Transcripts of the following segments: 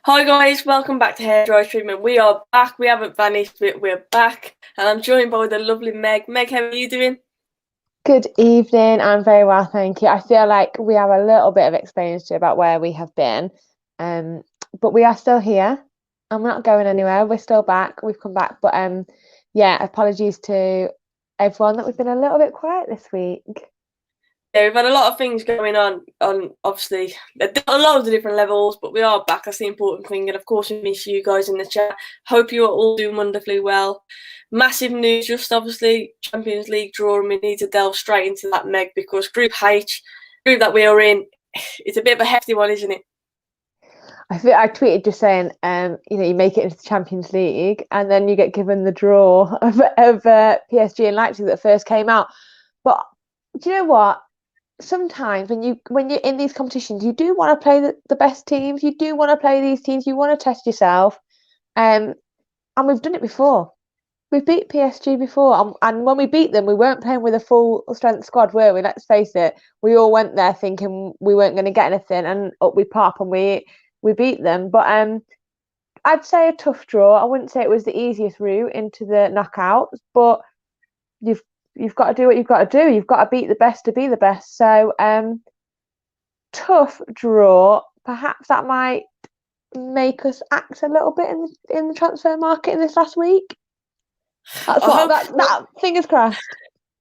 Hi guys, welcome back to Hair Dry Treatment. We are back. We haven't vanished, but we're back. And I'm joined by the lovely Meg. Meg, how are you doing? Good evening. I'm very well, thank you. I feel like we have a little bit of explaining to do about where we have been, um, but we are still here and we're not going anywhere. We're still back. We've come back, but yeah, apologies to everyone that we've been a little bit quiet this week. Yeah, we've had a lot of things going on obviously a lot of the different levels, but we are back. That's the important thing. And of course, we miss you guys in the chat. Hope you are all doing wonderfully well. Massive news, just obviously Champions League draw, and we need to delve straight into that, Meg, because Group H, group that we are in, it's a bit of a hefty one, isn't it? I tweeted just saying, you make it into the Champions League and then you get given the draw of PSG and Leipzig that first came out. But do you know what? Sometimes when you're in these competitions, you do want to play the best teams. You do want to play these teams. You want to test yourself. And we've done it before. We've beat PSG before, and when we beat them, we weren't playing with a full strength squad, were we? Let's face it. We all went there thinking we weren't going to get anything, and up we pop, and we beat them. But I'd say a tough draw. I wouldn't say it was the easiest route into the knockouts, but you've got to do what you've got to do. You've got to beat the best to be the best. So tough draw. Perhaps that might make us act a little bit in the transfer market in this last week. That's I what hope that fingers crossed.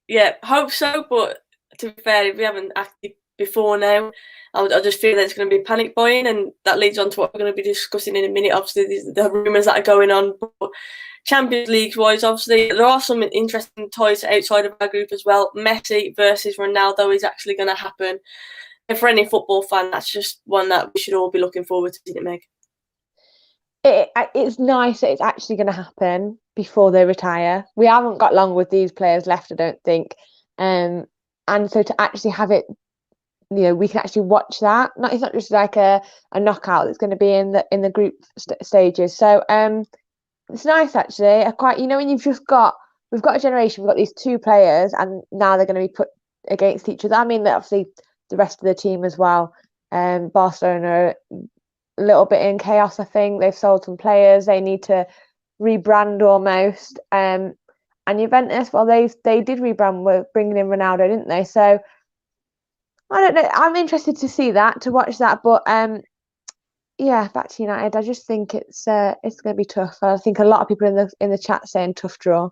Yeah, hope so. But to be fair, if we haven't acted before now, I just feel that it's going to be panic buying, and that leads on to what we're going to be discussing in a minute. Obviously, the rumours that are going on. But Champions League wise, obviously, there are some interesting ties outside of our group as well. Messi versus Ronaldo is actually going to happen. And for any football fan, that's just one that we should all be looking forward to, isn't it, Meg? It's nice that it's actually going to happen before they retire. We haven't got long with these players left, I don't think. And so to actually have it, we can actually watch that. It's not just like a knockout that's going to be in the group stages. So it's nice actually. I quite when we've got a generation, we've got these two players, and now they're going to be put against each other. I mean, obviously the rest of the team as well. Barcelona a little bit in chaos. I think they've sold some players. They need to rebrand almost. And Juventus, well, they did rebrand with bringing in Ronaldo, didn't they? So I don't know. I'm interested to see that, to watch that. But yeah, back to United. I just think it's going to be tough. I think a lot of people in the chat saying tough draw.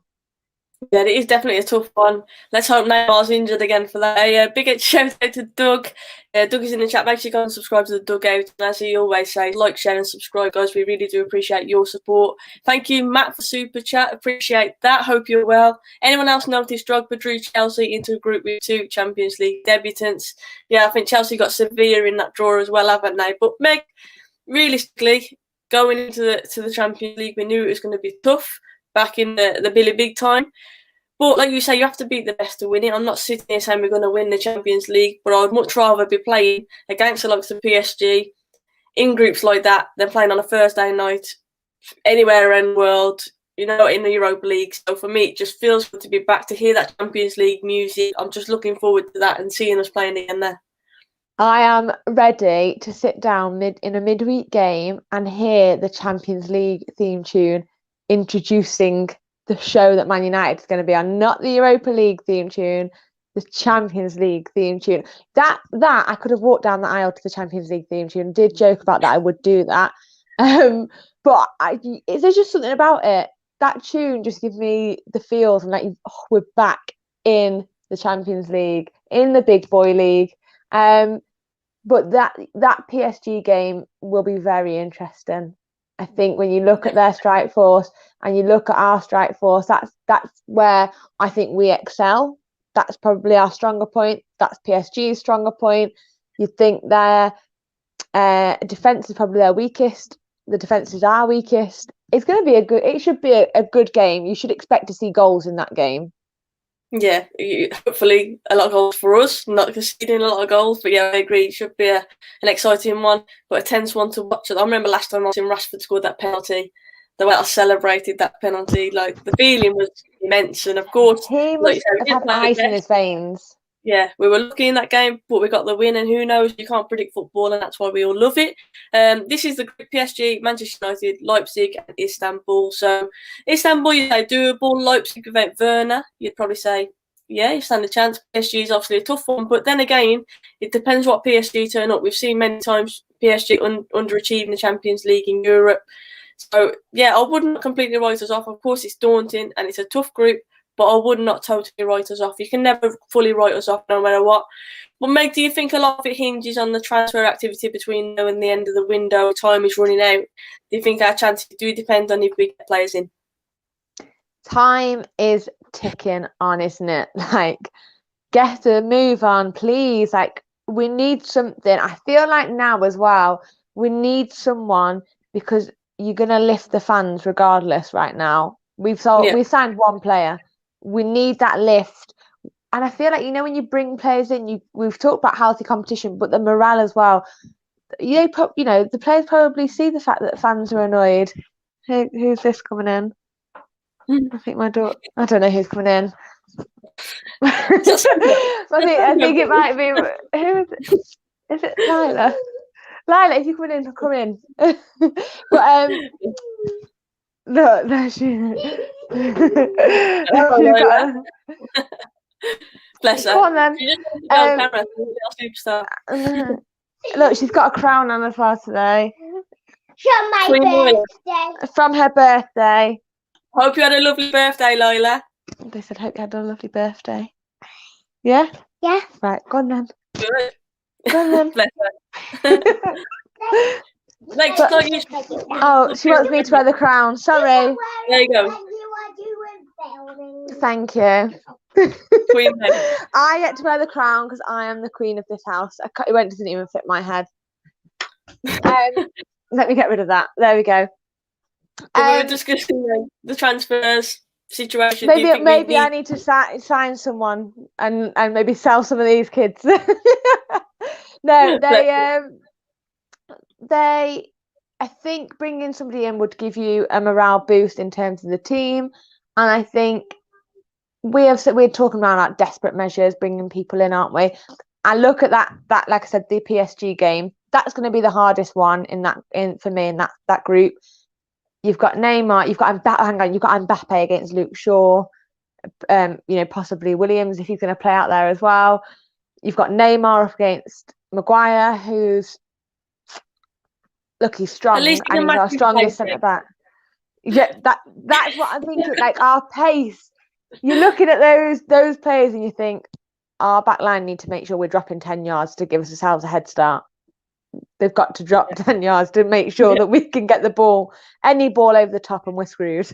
Yeah, it is definitely a tough one. Let's hope Neymar's injured again for that. Big shout out to Doug. Doug is in the chat. Make sure you go and subscribe to the Dugout. And as he always says, like, share, and subscribe, guys. We really do appreciate your support. Thank you, Matt, for super chat. Appreciate that. Hope you're well. Anyone else noticed Drogba drew Chelsea into a group with two Champions League debutants? Yeah, I think Chelsea got Sevilla in that draw as well, haven't they? But Meg, realistically, going into the Champions League, we knew it was going to be tough back in the Billy Big time. But like you say, you have to beat the best to win it. I'm not sitting here saying we're going to win the Champions League, but I'd much rather be playing against the likes of PSG in groups like that than playing on a Thursday night anywhere around the world, in the Europa League. So for me, it just feels good to be back to hear that Champions League music. I'm just looking forward to that and seeing us playing again there. I am ready to sit down in a midweek game and hear the Champions League theme tune introducing the show that Man United is going to be on, not the Europa League theme tune, the Champions League theme tune. That I could have walked down the aisle to the Champions League theme tune. Did joke about that I would do that, but there's just something about it. That tune just gives me the feels, and like we're back in the Champions League, in the big boy league. But that PSG game will be very interesting. I think when you look at their strike force and you look at our strike force, that's where I think we excel. That's probably our stronger point. That's PSG's stronger point. You think their defense is probably their weakest. The defense is our weakest. It's going to be it should be a good game. You should expect to see goals in that game. Yeah, hopefully a lot of goals for us, not conceding a lot of goals. But yeah, I agree. It should be an exciting one, but a tense one to watch. I remember last time I was in Rashford scored that penalty, the way I celebrated that penalty, like the feeling was immense. And of course, He like must you said, have we had didn't play the ice in best. his veins. Yeah, we were lucky in that game, but we got the win, and who knows, you can't predict football, and that's why we all love it. This is the group: PSG, Manchester United, Leipzig, and Istanbul. So Istanbul, you say doable. Leipzig without Werner, you'd probably say, yeah, you stand a chance. PSG is obviously a tough one, but then again, it depends what PSG turn up. We've seen many times PSG underachieving the Champions League in Europe. So yeah, I wouldn't completely write us off. Of course, it's daunting and it's a tough group, but I would not totally write us off. You can never fully write us off no matter what. But Meg, do you think a lot of it hinges on the transfer activity between now and the end of the window? Time is running out. Do you think our chances do depend on if we get players in? Time is ticking on, isn't it? Like, get a move on, please. Like, we need something. I feel like now as well, we need someone, because you're gonna lift the fans regardless right now. We've signed one player. We need that lift. And I feel like, when you bring players in, we've talked about healthy competition, but the morale as well. The players probably see the fact that fans are annoyed. Who's this coming in? I think my daughter. I don't know who's coming in. I think it might be. Who is it? Is it Lila? Lila, if you come in, come in. But no, she. Bless her. Go on then. Look, she's got a crown on as well today. From my birthday. From her birthday. Hope you had a lovely birthday, Lila. They said, hope you had a lovely birthday. Yeah? Yeah. Right, go on then. Good. Go on then. Bless her. She wants me to wear the crown. Sorry. There you go. Thank you. Queen Meg. I get to wear the crown because I am the queen of this house. It doesn't even fit my head. Let me get rid of that. There we go. We were discussing the transfers situation. Maybe I need to sign someone and maybe sell some of these kids. No, I think bringing somebody in would give you a morale boost in terms of the team, and I think we're talking about desperate measures, bringing people in, aren't we? I look at that like I said, the PSG game. That's going to be the hardest one for me in that group. You've got Neymar, you've got Mbappe against Luke Shaw, possibly Williams if he's going to play out there as well. You've got Neymar up against Maguire, who's he's strong, and he's our strongest centre back. Yeah, that's what I'm thinking. Like, our pace. You're looking at those players and you think our back line need to make sure we're dropping 10 yards to give ourselves a head start. They've got to drop 10 yards to make sure that we can get the ball, any ball over the top, and we're screwed.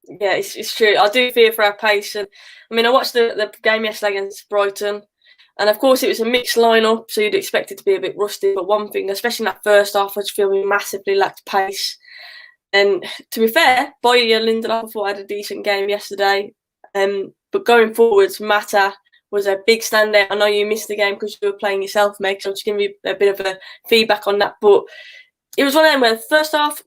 Yeah, it's true. I do fear for our pace. And I watched the game yesterday against Brighton, and of course it was a mixed lineup, so you'd expect it to be a bit rusty. But one thing, especially in that first half, I just feel we massively lacked pace. And to be fair, Boye and Lindelof, I thought had a decent game yesterday. But going forwards, Mata was a big standout. I know you missed the game because you were playing yourself, Meg, so I'm just giving you a bit of a feedback on that. But it was one of them where the first half,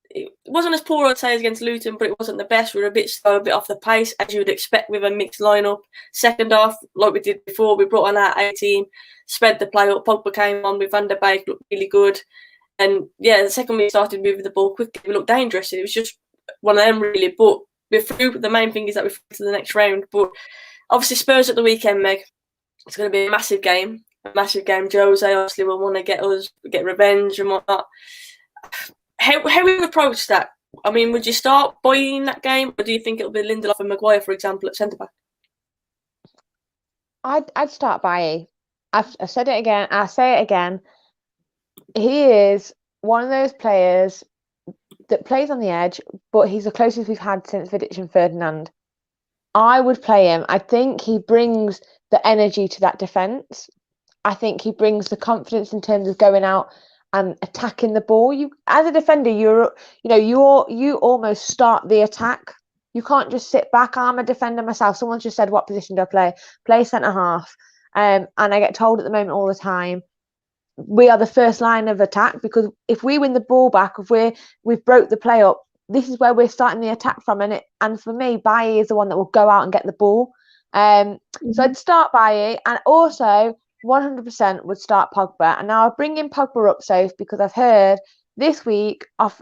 it wasn't as poor, I'd say, as against Luton, but it wasn't the best. We were a bit slow, a bit off the pace, as you would expect with a mixed lineup. Second half, like we did before, we brought on our 18, spread the play up. Pogba came on with Van der Beek, looked really good. And yeah, the second we started moving the ball quickly, we looked dangerous. It was just one of them, really. But we're through. The main thing is that we're through to the next round. But obviously, Spurs at the weekend, Meg. It's going to be a massive game. Jose obviously will want to get revenge and whatnot. How would you approach that? Would you start Boye in that game, or do you think it'll be Lindelof and Maguire, for example, at centre back? I'd start Boye. I've said it again. I'll say it again. He is one of those players that plays on the edge, but he's the closest we've had since Vidic and Ferdinand. I would play him. I think he brings the energy to that defence. I think he brings the confidence in terms of going out and attacking the ball. You, as a defender, you almost start the attack. You can't just sit back. I'm a defender myself. Someone's just said, what position do I play? Play centre half. And I get told at the moment all the time, we are the first line of attack, because if we win the ball back, if we've broke the play up, this is where we're starting the attack from. And for me, Bailly is the one that will go out and get the ball. So I'd start Bailly, and also 100% would start Pogba. And now I'll bring in Pogba up, Soph, because I've heard this week of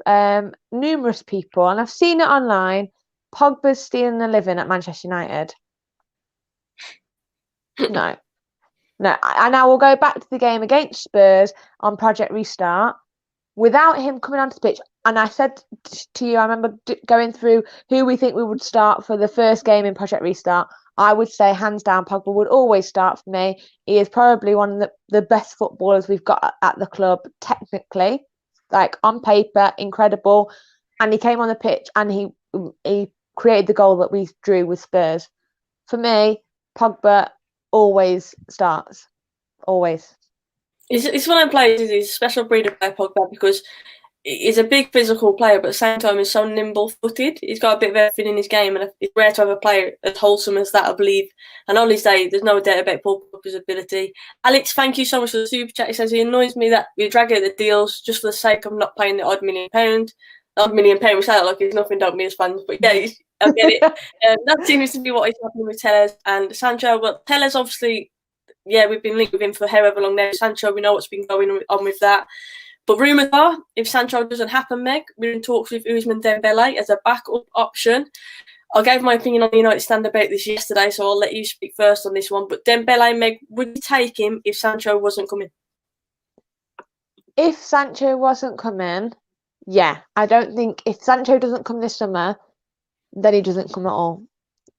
numerous people, and I've seen it online, Pogba's stealing a living at Manchester United. No. And I will go back to the game against Spurs on Project Restart. Without him coming onto the pitch, and I said to you, I remember going through who we think we would start for the first game in Project Restart. I would say hands down Pogba would always start for me. He is probably one of the best footballers we've got at the club, technically, like on paper, incredible. And he came on the pitch and he created the goal that we drew with Spurs. For me, Pogba always starts, always. It's one of the players. He's a special breed of player, Pogba, because he's a big physical player, but at the same time he's so nimble-footed. He's got a bit of everything in his game, and it's rare to have a player as wholesome as that, I believe. And on his day, there's no doubt about Paul Pogba's ability. Alex, thank you so much for the super chat. He says, it annoys me that we drag out the deals just for the sake of not paying the odd £1 million. Odd £1 million, we say that like it's nothing, don't me as fans, but yeah, I get it. That seems to be what is happening with Tellez and Sancho. Well, Tellez obviously, yeah, we've been linked with him for however long now. Sancho, we know what's been going on with that. But rumours are, if Sancho doesn't happen, Meg, we're in talks with Ousmane Dembele as a backup option. I gave my opinion on the United stand about this yesterday, so I'll let you speak first on this one. But Dembele, Meg, would you take him if Sancho wasn't coming? If Sancho wasn't coming, yeah. I don't think if Sancho doesn't come this summer, then he doesn't come at all.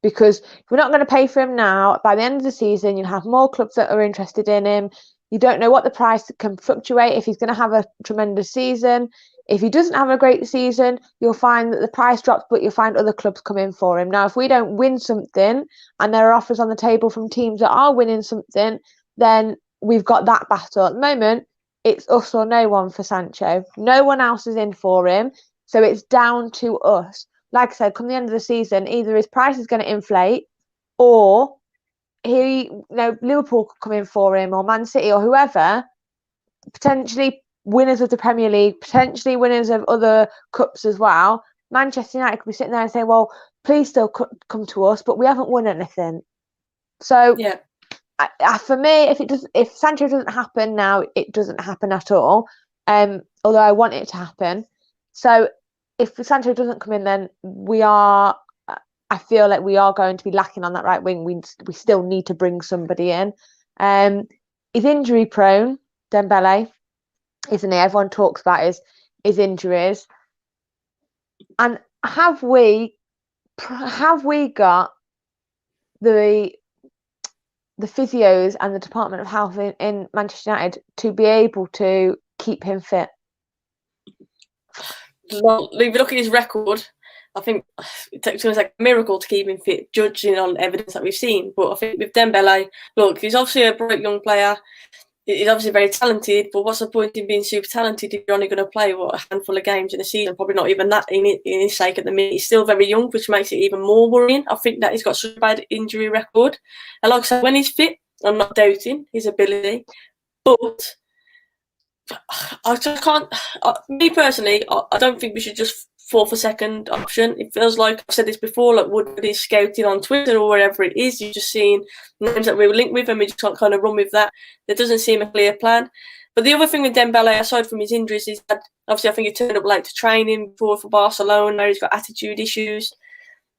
Because if we're not going to pay for him now, by the end of the season, you'll have more clubs that are interested in him. You don't know what the price can fluctuate if he's going to have a tremendous season. If he doesn't have a great season, you'll find that the price drops, but you'll find other clubs come in for him. Now, if we don't win something and there are offers on the table from teams that are winning something, then we've got that battle. At the moment, it's us or no one for Sancho. No one else is in for him. So it's down to us. Like I said, come the end of the season, either his price is going to inflate or Liverpool could come in for him or Man City or whoever, potentially winners of the Premier League, potentially winners of other cups as well. Manchester United could be sitting there and saying, well, please still come to us, but we haven't won anything. So yeah, for me, if Sancho doesn't happen now, it doesn't happen at all. Although I want it to happen. So if Sancho doesn't come in, then I feel like we are going to be lacking on that right wing. We still need to bring somebody in. He's injury prone, Dembele, isn't he? Everyone talks about his injuries. And have we got the physios and the Department of Health in Manchester United to be able to keep him fit? Well, if you look at his record, I think it takes almost like a miracle to keep him fit, judging on evidence that we've seen. But I think with Dembele, look, he's obviously a bright young player. He's obviously very talented, but what's the point in being super talented if you're only going to play, a handful of games in a season? Probably not even that in his sake at the minute. He's still very young, which makes it even more worrying. I think that he's got such a bad injury record. And like I said, when he's fit, I'm not doubting his ability. But I just can't. Me personally, I don't think we should just fall for second option. It feels like I've said this before. Like Woodward is scouting on Twitter or wherever it is. You're just seeing names that we were linked with, and we just can't kind of run with that. There doesn't seem a clear plan. But the other thing with Dembele, aside from his injuries, is that obviously I think he turned up late to training before for Barcelona. He's got attitude issues.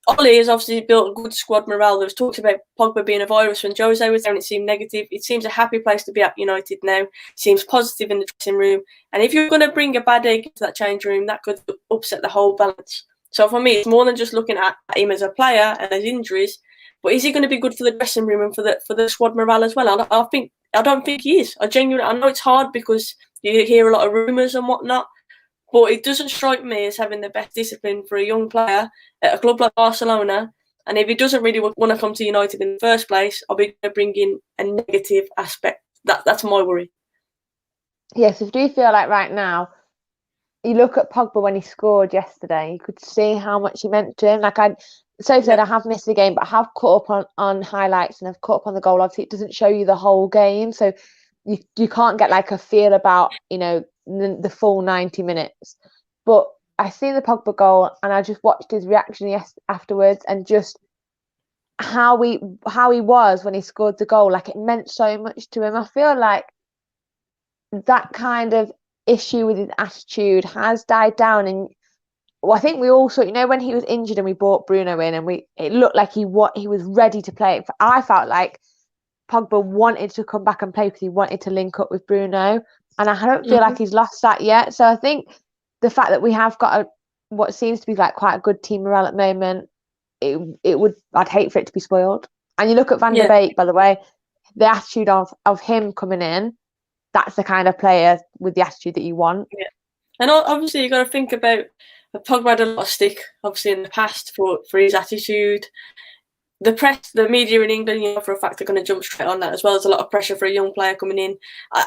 Ollie has obviously built a good squad morale. There was talks about Pogba being a virus when Jose was there, and it seemed negative. It seems a happy place to be at United now. It seems positive in the dressing room. And if you're going to bring a bad egg into that change room, that could upset the whole balance. So for me, it's more than just looking at him as a player and his injuries, but is he going to be good for the dressing room and for the squad morale as well? I don't think he is. I know it's hard because you hear a lot of rumours and whatnot. But it doesn't strike me as having the best discipline for a young player at a club like Barcelona. And if he doesn't really want to come to United in the first place, I'll be going to bring in a negative aspect. That's my worry. Yes, I do feel like right now, you look at Pogba when he scored yesterday, you could see how much he meant to him. Like I have missed the game, but I have caught up on highlights and I've caught up on the goal. Obviously, it doesn't show you the whole game, so you can't get like a feel about, the full 90 minutes. But I seen the Pogba goal and I just watched his reaction afterwards, and just how he was when he scored the goal. Like, it meant so much to him. I feel like that kind of issue with his attitude has died down. And I think we also, when he was injured and we brought Bruno in, and it looked like he was ready to play. I felt like Pogba wanted to come back and play because he wanted to link up with Bruno, and I don't feel like he's lost that yet. So I think the fact that we have got what seems to be like quite a good team morale at the moment, I'd hate for it to be spoiled. And you look at Van der Beek, by the way, the attitude of him coming in, that's the kind of player with the attitude that you want. Yeah. And obviously you've got to think about Pogba had a lot of stick, obviously, in the past for his attitude. The press, the media in England, for a fact, are going to jump straight on that as well. There's a lot of pressure for a young player coming in.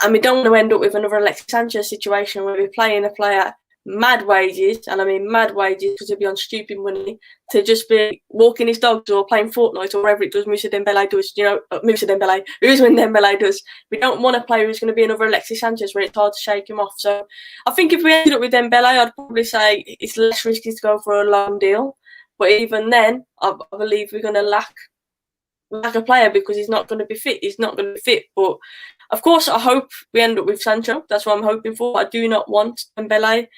And we don't want to end up with another Alexis Sanchez situation where we're playing a player mad wages, and I mean mad wages because he'll be on stupid money, to just be walking his dogs or playing Fortnite or whatever it does Moussa Dembele does, Ousmane Dembele does. We don't want a player who's going to be another Alexis Sanchez where it's hard to shake him off. So I think if we ended up with Dembele, I'd probably say it's less risky to go for a long deal. But even then, I believe we're going to lack a player because he's not going to be fit. He's not going to be fit. But of course, I hope we end up with Sancho. That's what I'm hoping for. I do not want Dembele.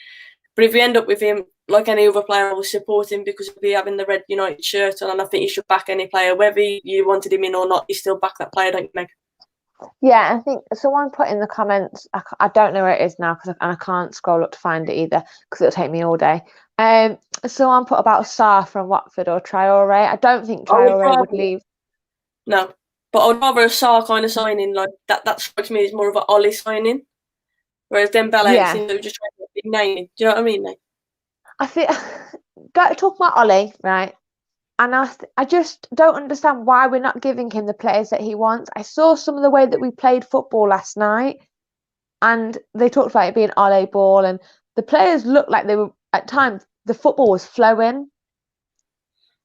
But if we end up with him, like any other player, I will support him because he'll be having the Red United shirt on, and I think you should back any player. Whether you wanted him in or not, you still back that player, don't you, Meg? Yeah, I think someone put in the comments, I don't know where it is now and I can't scroll up to find it either because it'll take me all day. Someone put about Sarr from Watford or Traore. I don't think Traore would leave. No, but I'd rather a Sarr kind of signing like that. That strikes me as more of an Ollie signing, whereas Dembele seems to just trying to big name. Do you know what I mean, Meg? I feel talk about Ollie, right? And I just don't understand why we're not giving him the players that he wants. I saw some of the way that we played football last night, and they talked about it being Ole ball, and the players looked like they were, at times, the football was flowing.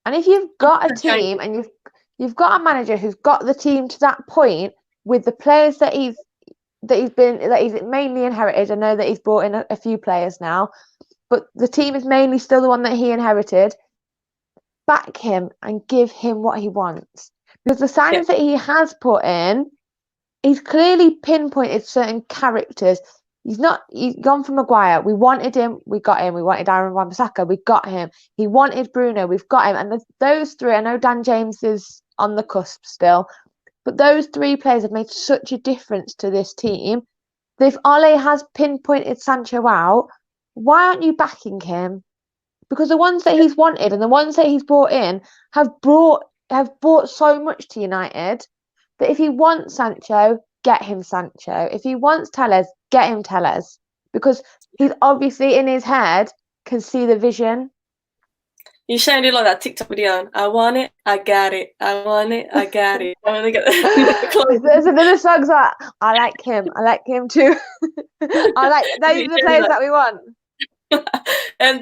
And if you've got a team and you've got a manager who's got the team to that point with the players that he's mainly inherited, I know that he's brought in a few players now, but the team is mainly still the one that he inherited. Back him and give him what he wants, because the signings that he has put in, he's clearly pinpointed certain characters. He's gone for Maguire. We wanted him, we got him. We wanted Aaron Wan-Bissaka, we got him. He wanted Bruno, we've got him. And those three, I know Dan James is on the cusp still, but those three players have made such a difference to this team. If Ole has pinpointed Sancho out, why aren't you backing him? Because the ones that he's wanted and the ones that he's brought in have brought so much to United that if he wants Sancho, get him Sancho. If he wants Telles, get him Telles. Because he's obviously in his head can see the vision. You sounded like that TikTok video. I want it, I got it. I want it, I got it. I want to get There's another song that I like him too. I like those are the players that we want.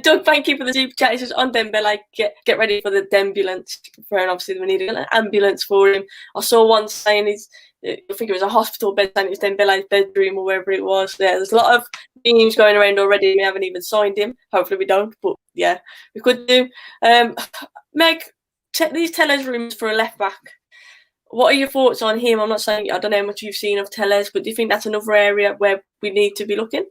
Doug, thank you for the super chat. He says on Dembele, get ready for the Dembulance. And obviously we need an ambulance for him. I saw one saying I think it was a hospital bed saying it was Dembele's bedroom or wherever it was. Yeah, there's a lot of memes going around already. We haven't even signed him. Hopefully we don't, but yeah, we could do. Meg, these Telles rooms for a left back. What are your thoughts on him? I'm not saying I don't know how much you've seen of Telles, but do you think that's another area where we need to be looking?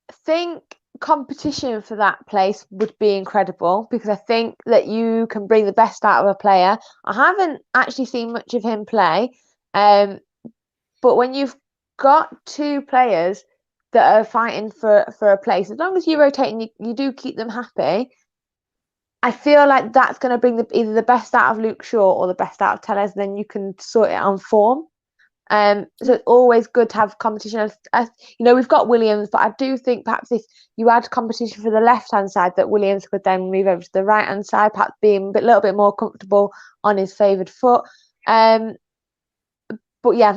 I think competition for that place would be incredible, because I think that you can bring the best out of a player. I haven't actually seen much of him play, but when you've got two players that are fighting for a place, as long as you rotate and you do keep them happy, I feel like that's going to bring either the best out of Luke Shaw or the best out of Telles. Then you can sort it on form. So it's always good to have competition. We've got Williams, but I do think perhaps if you had competition for the left-hand side, that Williams could then move over to the right-hand side, perhaps being a little bit more comfortable on his favoured foot. But yeah,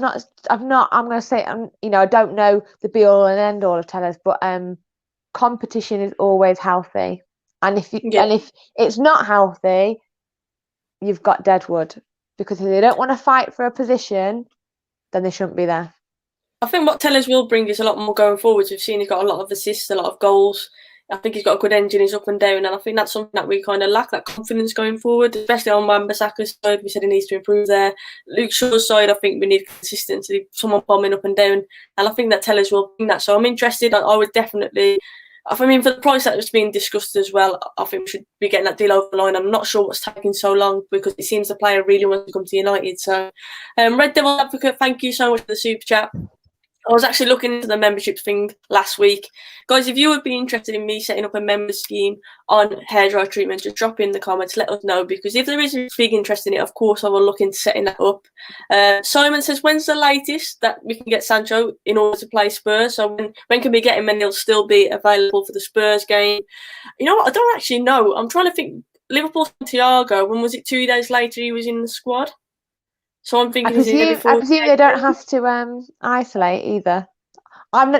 I'm going to say, I don't know the be-all and end-all of Telles, but competition is always healthy. And if it's not healthy, you've got Deadwood, because if they don't want to fight for a position, then they shouldn't be there. I think what Telles will bring is a lot more going forwards. We've seen he's got a lot of assists, a lot of goals. I think he's got a good engine. He's up and down, and I think that's something that we kind of lack, that confidence going forward, especially on Wan-Bissaka's side. We said he needs to improve there. Luke Shaw's side, I think we need consistency, someone bombing up and down, and I think that Tellers will bring that. So I'm interested. I would definitely. I mean, for the price that was being discussed as well, I think we should be getting that deal over the line. I'm not sure what's taking so long because it seems the player really wants to come to United. So, Red Devil Advocate, thank you so much for the super chat. I was actually looking into the membership thing last week. Guys, if you would be interested in me setting up a member scheme on hairdryer treatment, just drop in the comments, let us know, because if there is a big interest in it, of course I will look into setting that up. Simon says, when's the latest that we can get Sancho in order to play Spurs? So when can we get him and he'll still be available for the Spurs game? You know what, I don't actually know. I'm trying to think. Liverpool Santiago, when was it 2 days later he was in the squad? So I'm thinking, I presume they don't have to isolate either. I'm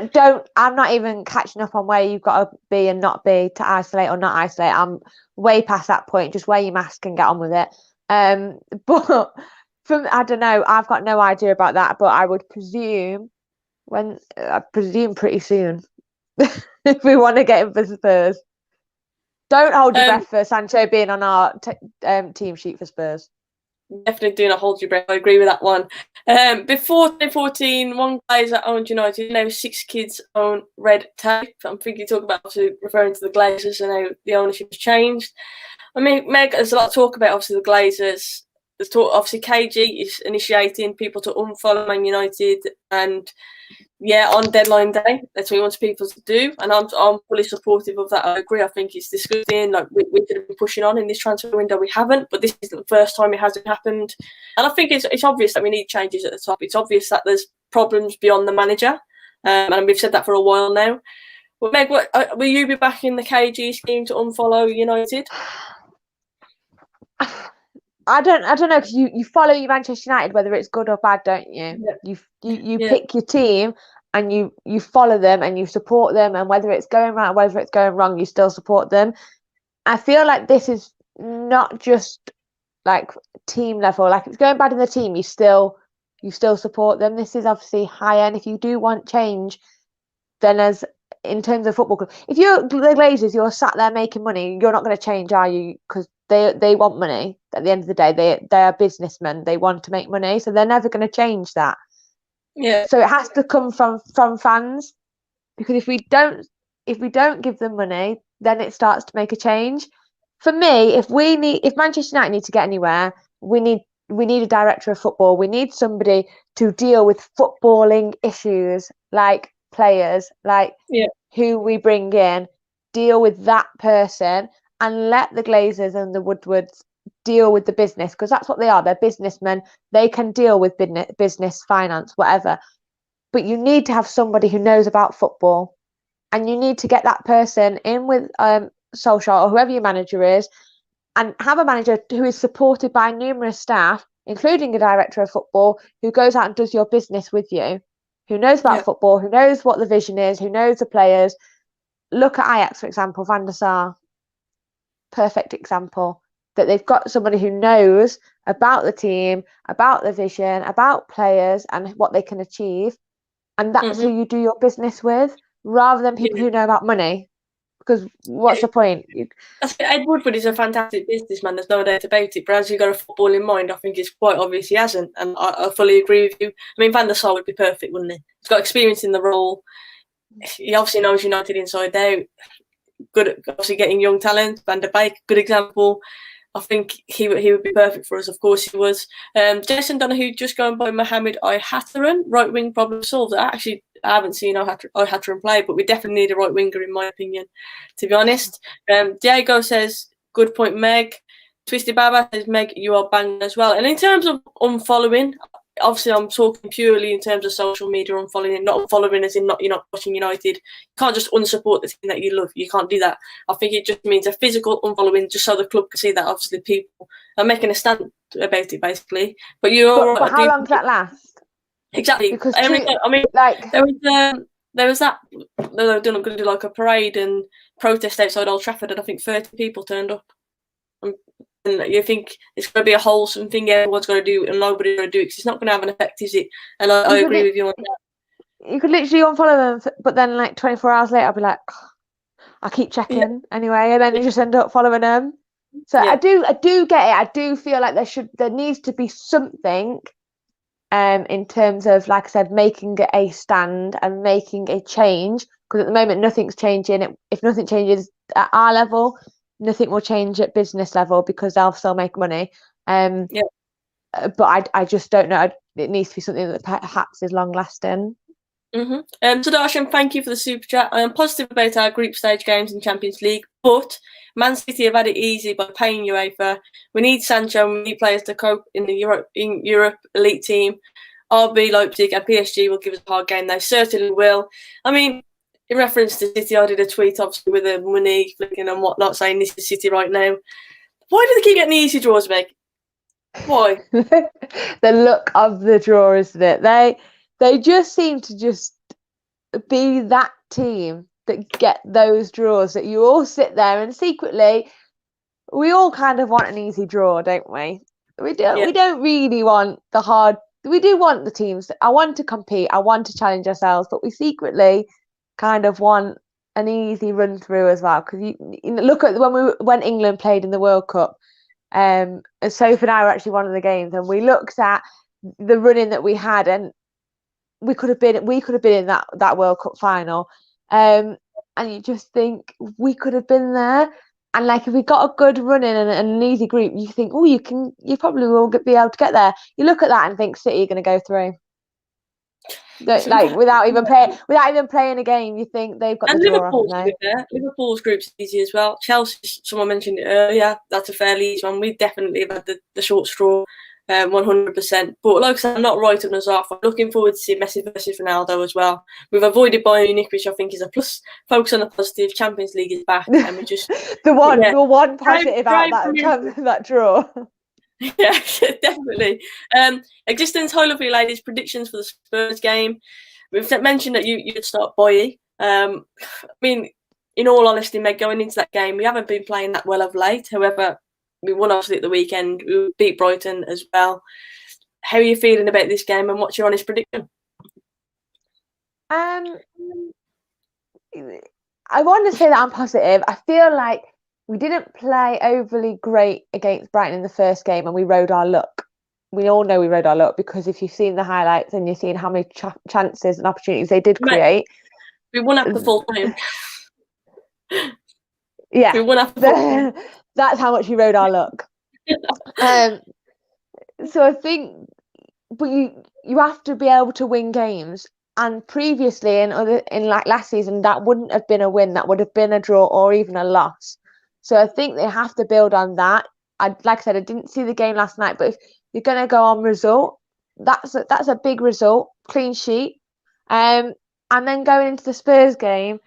not even catching up on where you've got to be and not be to isolate or not isolate. I'm way past that point. Just wear your mask and get on with it. But I don't know. I've got no idea about that. But I would presume pretty soon if we want to get him for Spurs. Don't hold your breath for Sancho being on our team sheet for Spurs. Definitely do not hold your breath. I agree with that one. Before 2014, one Glazer owned United. Now 6 kids own Red Tape. I'm thinking you talk about referring to the Glazers and how the ownership has changed. I mean, Meg, there's a lot of talk about obviously the Glazers. There's talk, obviously KG is initiating people to unfollow Man United, and on deadline day, that's what he wants people to do, and I'm fully supportive of that. I agree. I think it's disgusting. Like we could have been pushing on in this transfer window, we haven't, but this is the first time it hasn't happened, and I think it's obvious that we need changes at the top. It's obvious that there's problems beyond the manager, and we've said that for a while now. Well, Meg, will you be back in the KG scheme to unfollow United? I don't know, because you follow your Manchester United whether it's good or bad, don't you? Yeah. You pick your team and you follow them and you support them, and whether it's going right or whether it's going wrong, you still support them. I feel like this is not just like team level. Like if it's going bad in the team, you still support them. This is obviously higher, and if you do want change, then as in terms of football club, if you're the Glazers, you're sat there making money, you're not going to change, are you? Because they want money. At the end of the day, they are businessmen. They want to make money, so they're never going to change that. Yeah. So it has to come from fans, because if we don't give them money, then it starts to make a change. For me, if Manchester United need to get anywhere, we need a director of football. We need somebody to deal with footballing issues, like players, like who we bring in, deal with that person, and let the Glazers and the Woodwards deal with the business, because that's what they are. They're businessmen. They can deal with business, finance, whatever. But you need to have somebody who knows about football, and you need to get that person in with Solskjaer or whoever your manager is, and have a manager who is supported by numerous staff, including a director of football, who goes out and does your business with you, who knows about football, who knows what the vision is, who knows the players. Look at Ajax, for example, Van der Sar. Perfect example that they've got somebody who knows about the team, about the vision, about players and what they can achieve, and that's who you do your business with, rather than people who know about money, because what's the point? Ed Woodward is a fantastic businessman, there's no doubt about it, but as you've got a football in mind, I think it's quite obvious he hasn't, and I fully agree with you. I mean, Van der Sar would be perfect, wouldn't he? He's got experience in the role, he obviously knows United inside out, good at obviously getting young talent. Van der Beek, good example. I think he would be perfect for us. Of course he was. Jason Donahue just going by Mohamed Ihataren, right wing problem solved. I haven't seen Ihataren play, but we definitely need a right winger in my opinion, to be honest. Diego says, good point, Meg. Twisted Baba says, Meg, you are banging as well. And in terms of unfollowing, obviously I'm talking purely in terms of social media unfollowing, not unfollowing as in you're not watching United. You can't just unsupport the team that you love. You can't do that. I think it just means a physical unfollowing, just so the club can see that obviously people are making a stand about it, basically. But but how long does that last? Exactly. Because there was that they were going to do like a parade and protest outside Old Trafford, and I think 30 people turned up. And you think it's going to be a wholesome thing everyone's going to do and nobody's going to do it, because it's not going to have an effect, is it? And I agree with you on that. You could literally unfollow them, but then like 24 hours later I'll be like, I keep checking anyway, and then you just end up following them. So Yeah. I do get it. I do feel like there needs to be something, in terms of, like I said, making a stand and making a change. Because at the moment, nothing's changing. If nothing changes at our level, nothing will change at business level because they'll still make money. Yeah. But I just don't know. It needs to be something that perhaps is long lasting. So Darshan, thank you for the super chat. I am positive about our group stage games in Champions League, but Man City have had it easy by paying UEFA. We need Sancho and we need players to cope in the Europe elite team. RB Leipzig and PSG will give us a hard game. They certainly will. I mean, in reference to City, I did a tweet obviously with the money flicking and whatnot, saying this is City right now. Why do they keep getting the easy draws, Meg? Why? The look of the draw, isn't it? They just seem to just be that team that get those draws that you all sit there and secretly we all kind of want an easy draw, don't we? We don't really want the hard. We do want the teams. I want to compete. I want to challenge ourselves, but we secretly kind of want an easy run through as well. Because you look at when England played in the World Cup. Soph and I were actually one of the games, and we looked at the running that we had, and we could have been in that World Cup final, and you just think we could have been there. And like if we got a good run in and an easy group, you think, oh, you probably will be able to get there. You look at that and think City are going to go through. Like without even playing a game, you think they've got and the draw. Liverpool's group's easy as well. Chelsea, someone mentioned it earlier, that's a fairly easy one. We definitely have had the short straw, 100%. But like I said, I'm not writing us off. I'm looking forward to seeing Messi versus Ronaldo as well. We've avoided Bayern Munich, which I think is a plus. Focus on the positive. Champions League is back, and we just the one positive out that draw. Yeah, definitely. Existence, hi lovely ladies, predictions for the Spurs game. We've mentioned that you'd start Boye. I mean, in all honesty, Meg, going into that game, we haven't been playing that well of late. However, we won obviously at the weekend. We beat Brighton as well. How are you feeling about this game, and what's your honest prediction? I want to say that I'm positive. I feel like we didn't play overly great against Brighton in the first game, and we rode our luck. We all know we rode our luck because if you've seen the highlights and you've seen how many chances and opportunities they did create. We won after full time. Yeah. We won after full time. That's how much you rode our luck. So I think, but you have to be able to win games. And previously in like last season, that wouldn't have been a win. That would have been a draw or even a loss. So I think they have to build on that. Like I said, I didn't see the game last night, but if you're going to go on result, that's a big result, clean sheet. And then going into the Spurs game,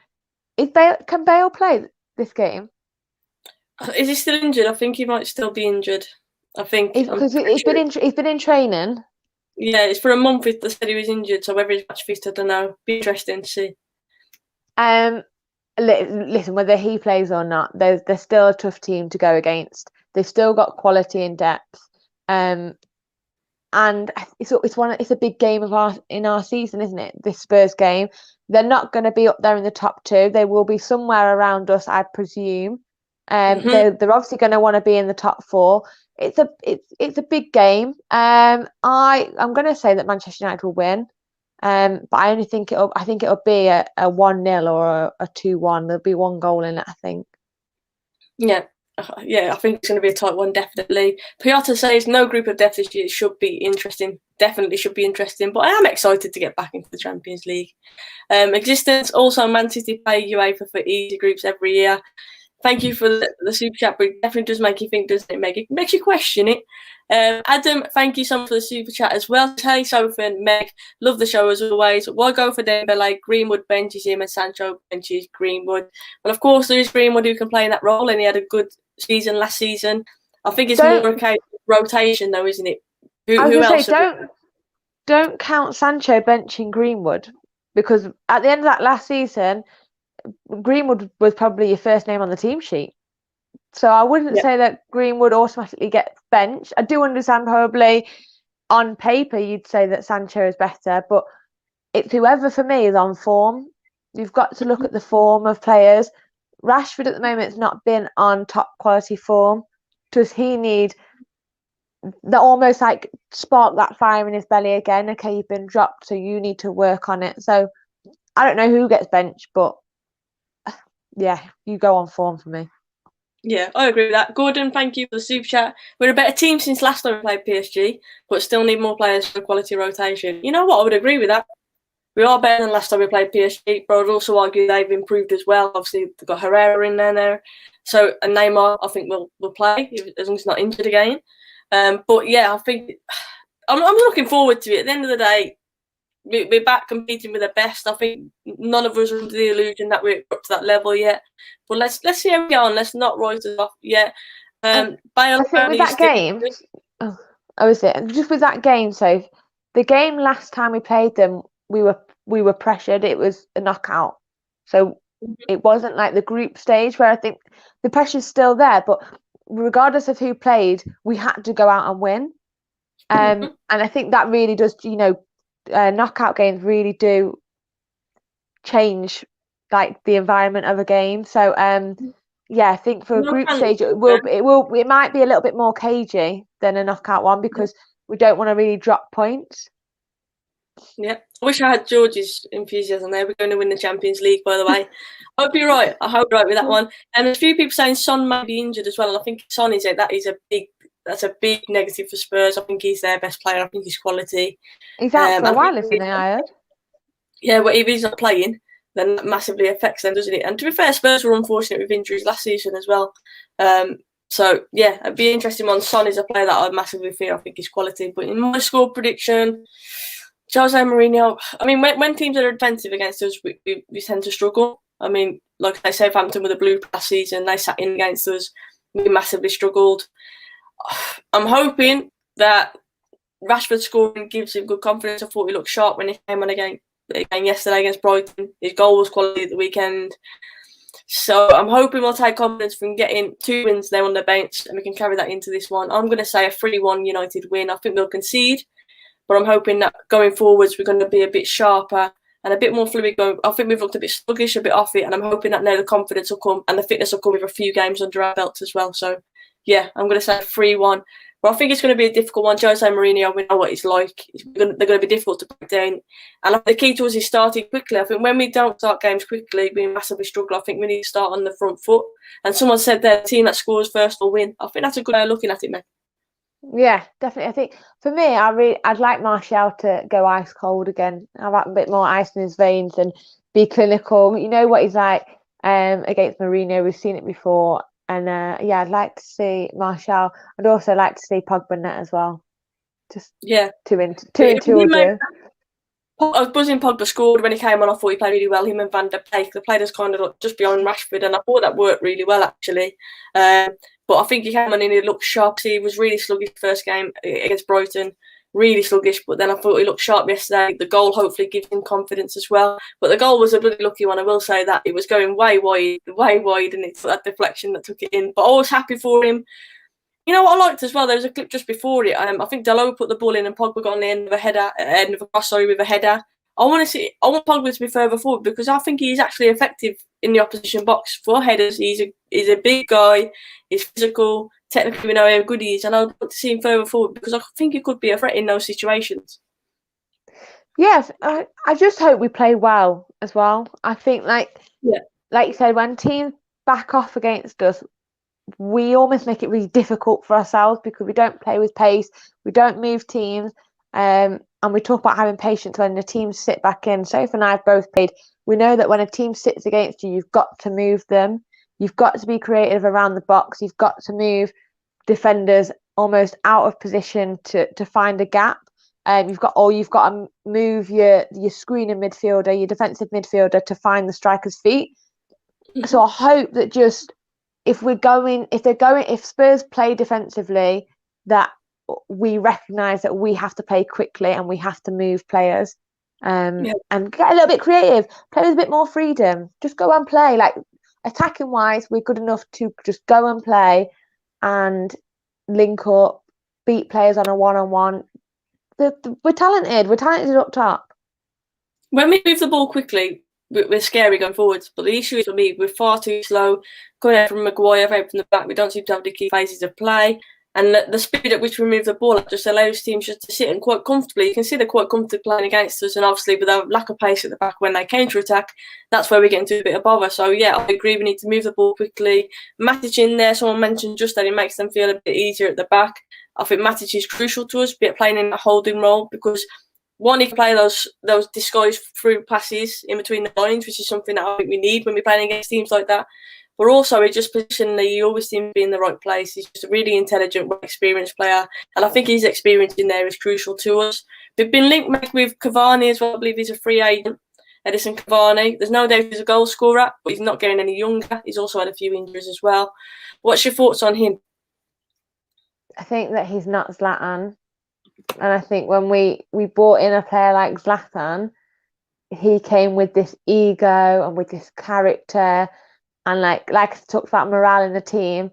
can Bale play this game? Is he still injured? I think he might still be injured. I think because he's been in training. Yeah, it's for a month. They said he was injured, so whether he's match fit, I don't know. Be interesting to see. Listen, whether he plays or not, they're still a tough team to go against. They've still got quality and depth, and it's a big game in our season, isn't it? This Spurs game. They're not going to be up there in the top two. They will be somewhere around us, I presume. They're obviously going to want to be in the top four. It's a big game. I'm going to say that Manchester United will win. But I only think it'll be a 1-0 or a 2-1. There'll be one goal in it, I think. Yeah, I think it's going to be a tight one, definitely. Piotr says no group of death this year should be interesting. Definitely should be interesting. But I am excited to get back into the Champions League. Existence, also Man City play UEFA for easy groups every year. Thank you for the super chat, but it definitely does make you think, doesn't it, Meg? It makes you question it. Adam, thank you so much for the super chat as well. Hey, Soph and Meg, love the show as always. Why go for Dembele? Greenwood benches him and Sancho benches Greenwood. Well, of course, there is Greenwood who can play in that role, and he had a good season last season. I think it's more a case of rotation, though, isn't it? Who else? Don't count Sancho benching Greenwood, because at the end of that last season, Greenwood was probably your first name on the team sheet. So I wouldn't say that Greenwood automatically gets benched. I do understand probably on paper you'd say that Sancho is better, but it's whoever for me is on form. You've got to look at the form of players. Rashford at the moment has not been on top quality form. Does he need that almost like spark that fire in his belly again? Okay, you've been dropped, so you need to work on it. So I don't know who gets benched, but yeah, you go on form for me. Yeah, I agree with that. Gordon, thank you for the super chat. We're a better team since last time we played PSG, but still need more players for quality rotation. You know what? I would agree with that. We are better than last time we played PSG, but I'd also argue they've improved as well. Obviously, they've got Herrera in there now. So, and Neymar, I think, will play as long as he's not injured again. But yeah, I think I'm looking forward to it. At the end of the day, we're back competing with the best. I think none of us are under the illusion that we're up to that level yet. But let's see how we go on. Let's not write us off yet. I think with that game, just with that game, so the game last time we played them, we were pressured. It was a knockout, so it wasn't like the group stage where I think the pressure's still there. But regardless of who played, we had to go out and win. And I think that really does, knockout games really do change like the environment of a game. So yeah, I think for a group stage it might be a little bit more cagey than a knockout one because we don't want to really drop points. Yeah, I wish I had George's enthusiasm there. We're going to win the Champions League, by the way. I hope you're right. I hope you're right with that one. And there's a few people saying Son may be injured as well. And I think Son is that's a big negative for Spurs. I think he's their best player. I think he's quality. He's out for a while, isn't he? I heard. Yeah, but if he's not playing, then that massively affects them, doesn't it? And to be fair, Spurs were unfortunate with injuries last season as well. So yeah, it'd be interesting one. Son is a player that I massively fear. I think he's quality. But in my score prediction, Jose Mourinho. I mean, when teams are defensive against us, we tend to struggle. I mean, like I say, Southampton with the blue last season, they sat in against us. We massively struggled. I'm hoping that Rashford scoring gives him good confidence. I thought he looked sharp when he came on again yesterday against Brighton. His goal was quality at the weekend. So I'm hoping we'll take confidence from getting 2 wins there on the bench and we can carry that into this one. I'm going to say a 3-1 United win. I think they'll concede, but I'm hoping that going forwards we're going to be a bit sharper and a bit more fluid. I think we've looked a bit sluggish, a bit off it, and I'm hoping that now the confidence will come and the fitness will come with a few games under our belts as well. So yeah, I'm going to say 3-1. But I think it's going to be a difficult one. Jose Mourinho, we know what he's like. They're going to be difficult to break down. And the key to us is starting quickly. I think when we don't start games quickly, we massively struggle. I think we need to start on the front foot. And someone said the team that scores first will win. I think that's a good way of looking at it, man. Yeah, definitely. I think for me, I'd like Martial to go ice cold again, have a bit more ice in his veins and be clinical. You know what he's like against Mourinho. We've seen it before. And yeah, I'd like to see Martial. I'd also like to see Pogba in net as well. Just two and two will do. I was buzzing Pogba scored when he came on. I thought he played really well. Him and Van der Beek, they played us kind of just beyond Rashford, and I thought that worked really well actually. But I think he came on and he looked sharp. He was really sluggish first game against Brighton. Really sluggish, but then I thought he looked sharp yesterday. The goal hopefully gives him confidence as well. But the goal was a bloody lucky one. I will say that it was going way wide, and it's that deflection that took it in. But I was happy for him. You know what I liked as well? There was a clip just before it. I think Dalot put the ball in and Pogba got on the end of a cross with a header. I want Pogba to be further forward because I think he's actually effective in the opposition box for headers. He's a big guy. He's physical. Technically, we know how good he is, and I'd like to see him further forward because I think he could be a threat in those situations. Yes, I just hope we play well as well. I think, like you said, when teams back off against us, we almost make it really difficult for ourselves because we don't play with pace, we don't move teams, and we talk about having patience when the teams sit back in. Soph and I have both played. We know that when a team sits against you, you've got to move them. You've got to be creative around the box. You've got to move defenders almost out of position to find a gap. You've got to move your screening midfielder, your defensive midfielder to find the striker's feet. So I hope that just if Spurs play defensively, that we recognise that we have to play quickly and we have to move players and get a little bit creative, play with a bit more freedom. Just go and play. Like attacking wise, we're good enough to just go and play and link up, beat players on a one-on-one. We're talented. We're talented up top. When we move the ball quickly, we're scary going forwards. But the issue is for me, we're far too slow. Coming out from Maguire, out from the back, we don't seem to have the key phases of play. And the speed at which we move the ball just allows teams just to sit and quite comfortably. You can see they're quite comfortably playing against us, and obviously with our lack of pace at the back when they counter-attack, that's where we get into a bit of bother. So yeah, I agree, we need to move the ball quickly. Matic in there, someone mentioned just that it makes them feel a bit easier at the back. I think Matic is crucial to us, be it playing in a holding role, because one, he can play those disguised through passes in between the lines, which is something that I think we need when we're playing against teams like that. But also, he just positionally, he always seems to be in the right place. He's just a really intelligent, well-experienced player. And I think his experience in there is crucial to us. We've been linked with Cavani as well. I believe he's a free agent, Edison Cavani. There's no doubt he's a goal scorer, but he's not getting any younger. He's also had a few injuries as well. What's your thoughts on him? I think that he's not Zlatan. And I think when we brought in a player like Zlatan, he came with this ego and with this character. And like I talked about morale in the team,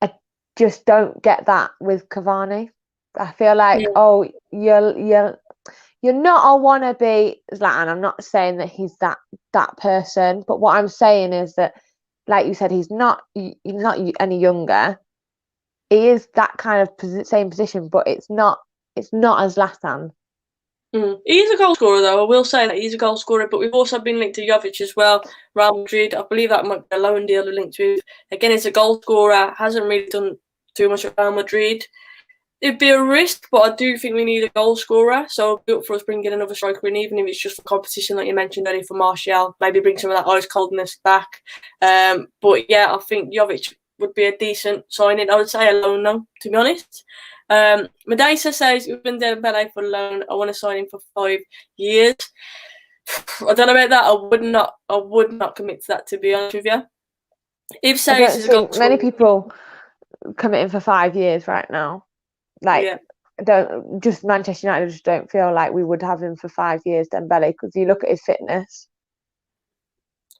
I just don't get that with Cavani. I feel like, you're not a wannabe Zlatan. I'm not saying that he's that person, but what I'm saying is that, like you said, he's not any younger. He is that kind of same position, but it's not as Zlatan. He's a goal scorer, though. I will say that he's a goal scorer, but we've also been linked to Jovic as well. Real Madrid, I believe that might be a loan deal linked to. Again, he's a goal scorer, hasn't really done too much at Real Madrid. It'd be a risk, but I do think we need a goal scorer. So it'd be up for us bringing another striker in, even if it's just for competition, like you mentioned earlier, for Martial. Maybe bring some of that ice coldness back. But yeah, I think Jovic would be a decent signing. I would say a loan, though, to be honest. Medesa says we've been Dembele for loan. I want to sign him for 5 years. I don't know about that. I would not commit to that, to be honest with you. If says is a goal many people committing for 5 years right now. Like, don't just Manchester United just don't feel like we would have him for 5 years, Dembele, because you look at his fitness.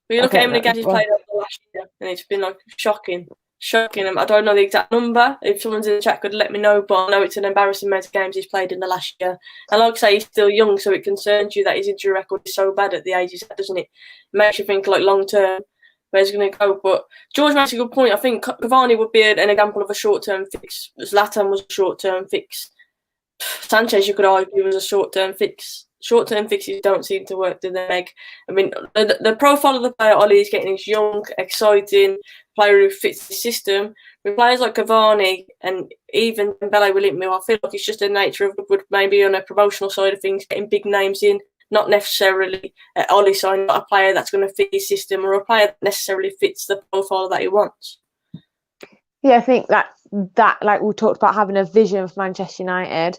But you look at him in the games he's played over the last year, and it's been like shocking. I don't know the exact number. If someone's in the chat could let me know, but I know it's an embarrassing amount of games he's played in the last year. And like I say, he's still young, so it concerns you that his injury record is so bad at the age he's at, doesn't it? It makes you think like long term where he's going to go. But George makes a good point. I think Cavani would be an example of a short-term fix. Zlatan was a short-term fix. Sanchez, you could argue, was a short-term fix. Short-term fixes don't seem to work, do they, Meg? I mean, the profile of the player Ollie is getting is young, exciting, player who fits the system. With players like Cavani and even Dembele will link me, I feel like it's just the nature of Woodward, maybe on a promotional side of things, getting big names in, not necessarily Ollie signing a player that's going to fit his system or a player that necessarily fits the profile that he wants. Yeah, I think that like we talked about having a vision for Manchester United.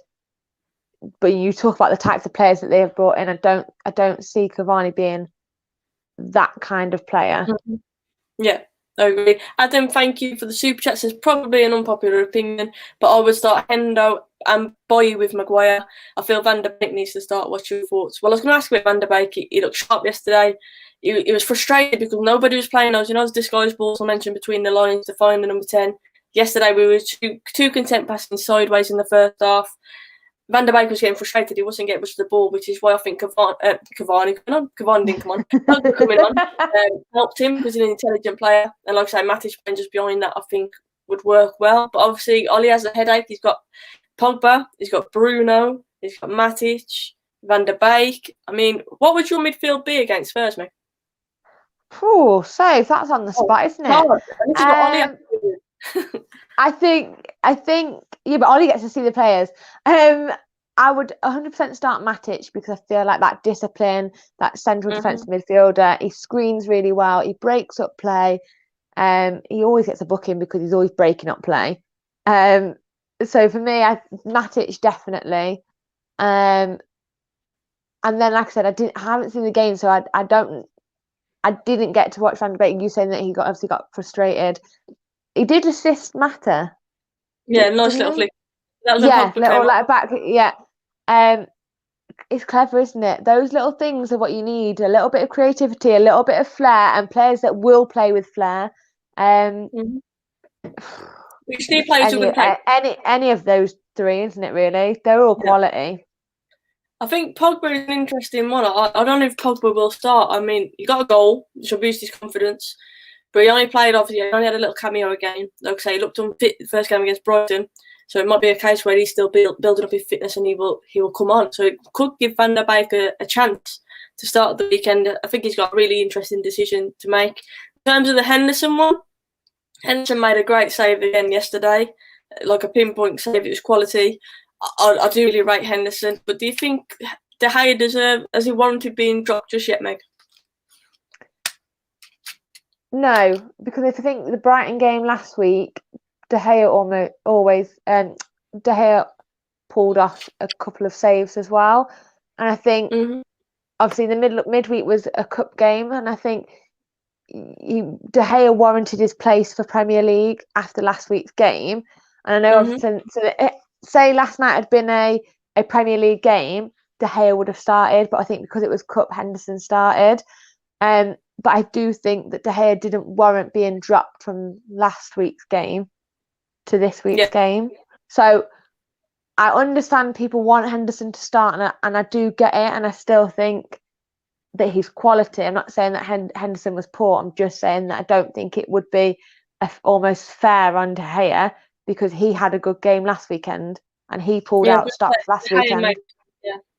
But you talk about the types of players that they have brought in. I don't see Cavani being that kind of player. Yeah, I agree. Adam, thank you for the super chats. It's probably an unpopular opinion, but I would start Hendo and Boy with Maguire. I feel Van der Beek needs to start. What's your thoughts? Well, I was going to ask about Van der Beek. He looked sharp yesterday. He was frustrated because nobody was playing those disguised balls I mentioned between the lines to find the number 10. Yesterday we were too content passing sideways in the first half. Van der Beek was getting frustrated. He wasn't getting much of the ball, which is why I think Cavani didn't come on. Coming on helped him because he's an intelligent player. And like I say, Matic playing just behind that, I think, would work well. But obviously, Ollie has a headache. He's got Pogba, he's got Bruno, he's got Matic, Van der Beek. I mean, what would your midfield be against Spurs, mate? Oh, so that's on the spot, isn't it? I think, yeah, but Ollie gets to see the players. I would 100% start Matic because I feel like that discipline, that central defensive midfielder, he screens really well, he breaks up play. He always gets a booking because he's always breaking up play. So for me, Matic definitely. And then, like I said, I haven't seen the game, so I didn't get to watch Van der Beek. You saying that he obviously got frustrated. He did assist Mata. Yeah, nice little flick. That was little like back. Yeah, it's clever, isn't it? Those little things are what you need. A little bit of creativity, a little bit of flair, and players that will play with flair. Which new players who can play? Any of those three, isn't it? Really, they're all quality. I think Pogba is an interesting one. I don't know if Pogba will start. I mean, he got a goal, which will boost his confidence. But he only played, obviously, he only had a little cameo game. Like I say, he looked unfit the first game against Brighton. So it might be a case where he's still building up his fitness and he will come on. So it could give Van der Beek a chance to start the weekend. I think he's got a really interesting decision to make. In terms of the Henderson one, Henderson made a great save again yesterday. Like a pinpoint save, it was quality. I do really rate Henderson. But do you think De Gea has he warranted being dropped just yet, Meg? No, because if I think the Brighton game last week, De Gea De Gea pulled off a couple of saves as well, and I think obviously the midweek was a cup game, and I think De Gea warranted his place for Premier League after last week's game, and I know say last night had been a Premier League game, De Gea would have started, but I think because it was cup, Henderson started. But I do think that De Gea didn't warrant being dropped from last week's game to this week's game. So I understand people want Henderson to start, and I do get it, and I still think that he's quality. I'm not saying that Henderson was poor. I'm just saying that I don't think it would be almost fair on De Gea because he had a good game last weekend and he pulled out stops last weekend.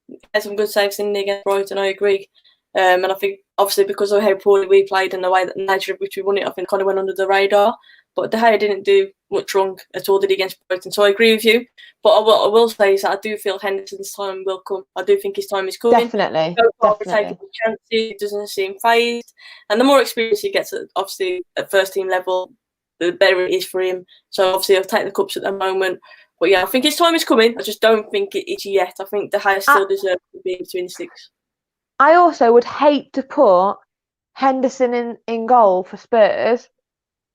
He had some good saves in against Brighton, I agree. And I think, obviously, because of how poorly we played and the way that nature of which we won it, I think kind of went under the radar. But De Gea didn't do much wrong at all, did he, against Brighton? So I agree with you. But I will say is that I do feel Henderson's time will come. I do think his time is coming. Definitely. Taking chances, he doesn't seem phased. And the more experience he gets, obviously, at first team level, the better it is for him. So obviously, I'll take the cups at the moment. But yeah, I think his time is coming. I just don't think it is yet. I think De Gea still deserves to be between the sticks. I also would hate to put Henderson in goal for Spurs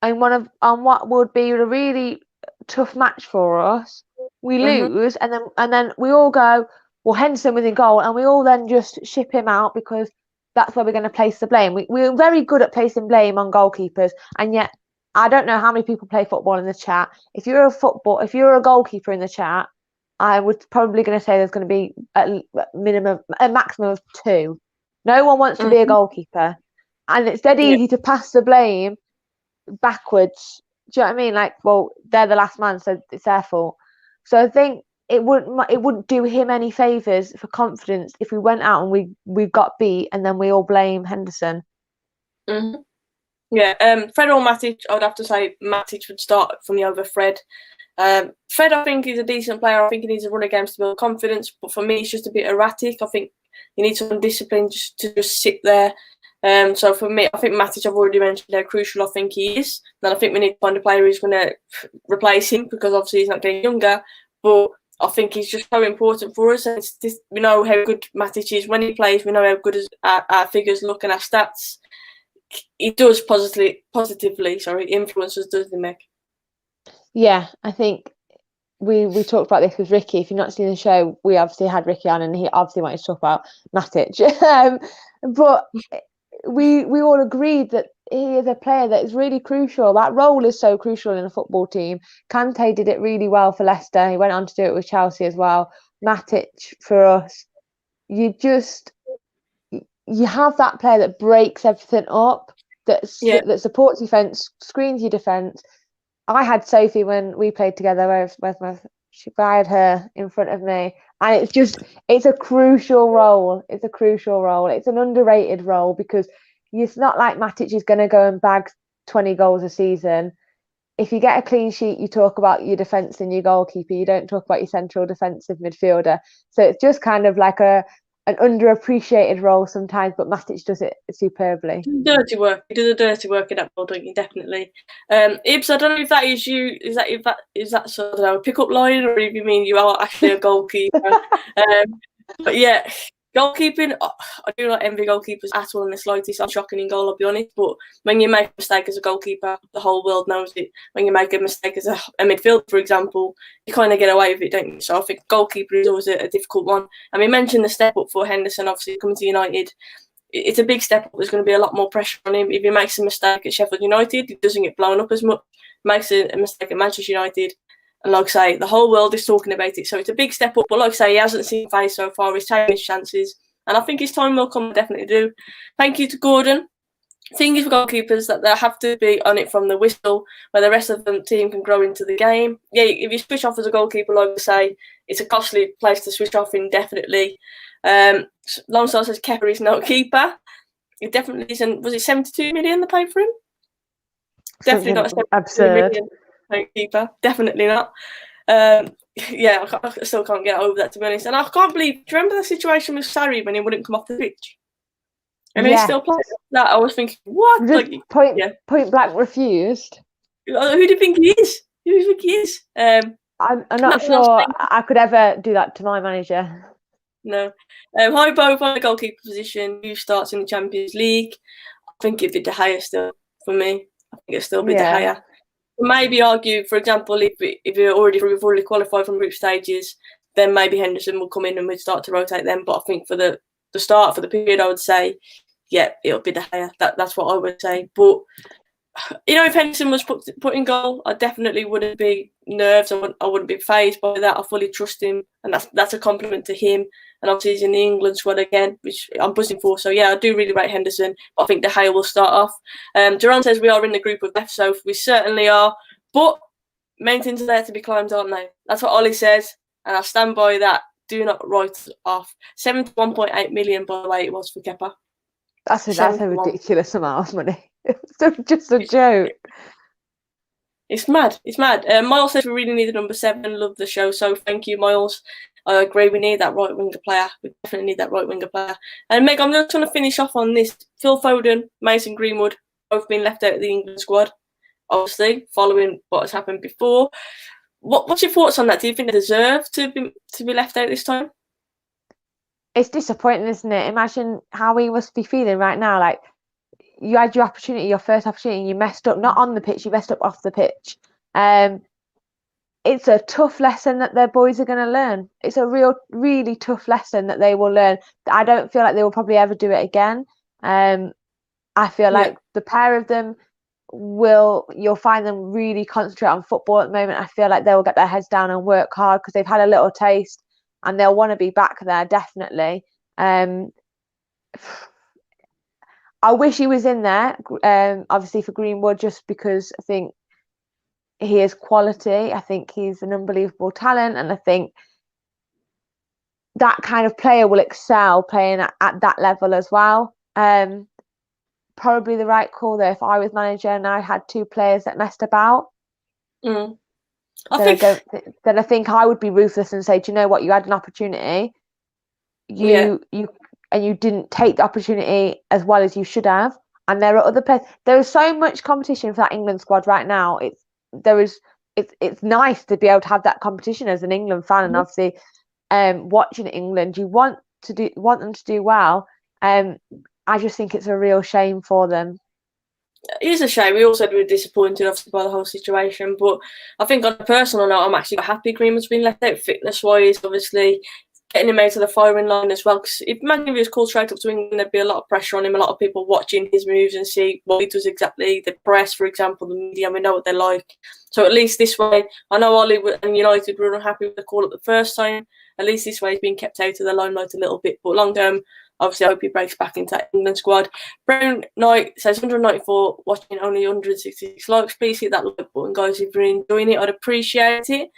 and on what would be a really tough match for us. We lose and then we all go, well, Henderson was in goal, and we all then just ship him out because that's where we're going to place the blame. We're very good at placing blame on goalkeepers, and yet I don't know how many people play football in the chat. If you're a goalkeeper in the chat, I would probably going to say there's going to be a maximum of 2. No one wants to be a goalkeeper, and it's dead easy to pass the blame backwards. Do you know what I mean? Like, well, they're the last man, so it's their fault. So I think it wouldn't do him any favours for confidence if we went out and we got beat and then we all blame Henderson. Yeah, Fred or Matic, I would have to say Matic would start for me over Fred. Fred, I think, is a decent player. I think he needs to run games to build confidence, but for me, he's just a bit erratic. I think he needs some discipline to just sit there. So for me, I think Matic, I've already mentioned how crucial I think he is. And I think we need to find a player who's going to replace him because obviously he's not getting younger. But I think he's just so important for us. And we know how good Matic is when he plays. We know how good our figures look and our stats. He does positively influence us, doesn't he, Meg? Yeah, I think we talked about this with Ricky. If you've not seen the show, we obviously had Ricky on, and he obviously wanted to talk about Matic. But we all agreed that he is a player that is really crucial. That role is so crucial in a football team. Kante did it really well for Leicester. He went on to do it with Chelsea as well. Matic for us. You have that player that breaks everything up, that supports defence, screens your defence. I had Sophie when we played together. She had her in front of me, and it's a crucial role. It's a crucial role. It's an underrated role because it's not like Matic is going to go and bag 20 goals a season. If you get a clean sheet, you talk about your defence and your goalkeeper. You don't talk about your central defensive midfielder. So it's just kind of like an underappreciated role sometimes, but Matic does it superbly. Dirty work. He does the dirty work in that role, don't you? Definitely. Ibs, I don't know if that is you. Is that sort of a pick-up line, or if you mean you are actually a goalkeeper? But yeah, goalkeeping. I do not envy goalkeepers at all in the slightest. I'm shocking in goal, I'll be honest. But when you make a mistake as a goalkeeper, the whole world knows it. When you make a mistake as a midfielder, for example, you kind of get away with it, don't you? So I think goalkeeper is always a difficult one. And we mentioned the step up for Henderson, obviously coming to United. It's a big step up. There's going to be a lot more pressure on him. If he makes a mistake at Sheffield United, he doesn't get blown up as much. Makes a mistake at Manchester United, And like I say, the whole world is talking about it. So it's a big step up. But like I say, he hasn't seen face so far. He's taking his chances. And I think his time will come, definitely do. Thank you to Gordon. Thing is for goalkeepers that they have to be on it from the whistle, where the rest of the team can grow into the game. Yeah, if you switch off as a goalkeeper, like I say, it's a costly place to switch off in, definitely. Longstar says Kepa is not a keeper. It definitely isn't. Was it 72 million they paid for him? Definitely not a 72 absurd. million keeper. Definitely not. Yeah, I still can't get over that, to be honest. And I can't believe, do you remember the situation with Sarri when he wouldn't come off the pitch? And then he still played that. I was thinking, what? Just point blank refused. Who do you think he is? Who do you think he is? I'm not sure I could ever do that to my manager. No. Hi, both on the goalkeeper position. Who starts in the Champions League? I think it'd be De Gea still for me. I think it'd still be De Gea. Maybe argue, for example, if we've already qualified from group stages, then maybe Henderson will come in and we'd start to rotate them. But I think for the start, for the period, I would say, yeah, it'll be De Gea. That's what I would say. But if Henderson was put in goal, I definitely wouldn't be nervous. I wouldn't be fazed by that. I fully trust him, and that's a compliment to him. And obviously he's in the England squad again, which I'm buzzing for. So yeah, I do really rate Henderson, but I think De Gea will start off. Duran says we are in the group of death, so we certainly are. But mountains are there to be climbed, aren't they? That's what Ollie says, and I stand by that. Do not write off. 71.8 million, by the way, it was for Kepa. That's a ridiculous amount of money. It's just a joke. It's mad. It's mad. Miles says we really need a number 7. Love the show. So thank you, Miles. I agree. We need that right winger player. We definitely need that right winger player. And Meg, I'm just going to finish off on this. Phil Foden, Mason Greenwood, both been left out of the England squad, obviously, following what has happened before. What's your thoughts on that? Do you think they deserve to be left out this time? It's disappointing, isn't it? Imagine how he must be feeling right now. Like, you had your opportunity, your first opportunity, you messed up, not on the pitch, you messed up off the pitch. It's a tough lesson that their boys are going to learn. It's a really tough lesson that they will learn. I don't feel like they will probably ever do it again. I feel like the pair of them you'll find them really concentrate on football at the moment. I feel like they will get their heads down and work hard because they've had a little taste and they'll want to be back there, definitely. I wish he was in there, obviously for Greenwood, just because I think he is quality. I think he's an unbelievable talent, and I think that kind of player will excel playing at that level as well. Probably the right call though. If I was manager and I had 2 players that messed about, then I think I would be ruthless and say, do you know what? You had an opportunity. You didn't take the opportunity as well as you should have. And there are other players. There is so much competition for that England squad right now. It's nice to be able to have that competition as an England fan, and obviously, watching England, you want them to do well. I just think it's a real shame for them. It is a shame. We all said we were disappointed, obviously, by the whole situation. But I think on a personal note, I'm actually happy Greenwood's been left out fitness-wise, obviously. Getting him out of the firing line as well. Because imagine if he was called straight up to England, there'd be a lot of pressure on him, a lot of people watching his moves and see what he does exactly. The press, for example, the media, we know what they're like. So at least this way, I know Ollie and United were unhappy with the call at the first time. At least this way he's been kept out of the limelight a little bit. But long term, obviously, I hope he breaks back into that England squad. Brown Knight says 194, watching only 166 likes. Please hit that like button, guys, if you're enjoying it. I'd appreciate it.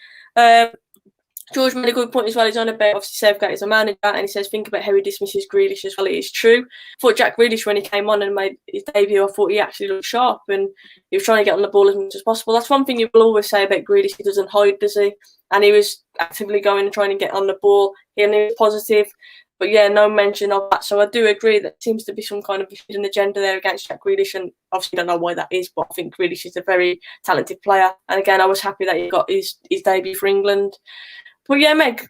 George made a good point as well. He's on about, obviously, Southgate is a manager, and he says, think about how he dismisses Grealish as well. It is true. I thought Jack Grealish, when he came on and made his debut, I thought he actually looked sharp, and he was trying to get on the ball as much as possible. That's one thing you will always say about Grealish. He doesn't hide, does he? And he was actively going and trying to get on the ball. He was positive. But yeah, no mention of that. So I do agree that seems to be some kind of hidden agenda there against Jack Grealish, and obviously don't know why that is, but I think Grealish is a very talented player. And again, I was happy that he got his debut for England. But yeah, Meg,